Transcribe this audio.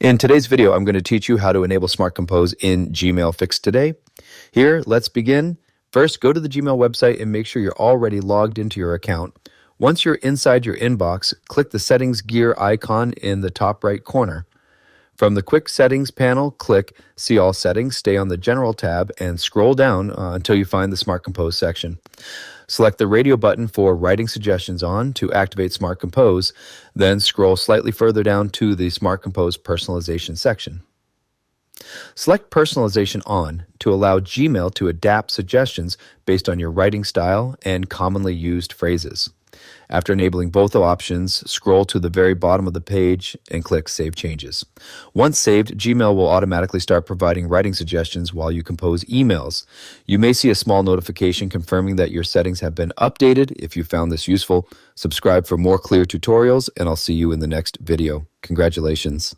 In today's video, I'm going to teach you how to enable Smart Compose in Gmail Fix Today. Here, let's begin. First, go to the Gmail website and make sure you're already logged into your account. Once you're inside your inbox, click the settings gear icon in the top right corner. From the quick settings panel, click See All Settings, stay on the General tab, and scroll down until you find the Smart Compose section. Select the radio button for writing suggestions on to activate Smart Compose, then scroll slightly further down to the Smart Compose personalization section. Select Personalization On to allow Gmail to adapt suggestions based on your writing style and commonly used phrases. After enabling both options, scroll to the very bottom of the page and click Save Changes. Once saved, Gmail will automatically start providing writing suggestions while you compose emails. You may see a small notification confirming that your settings have been updated. If you found this useful, subscribe for more clear tutorials, and I'll see you in the next video. Congratulations.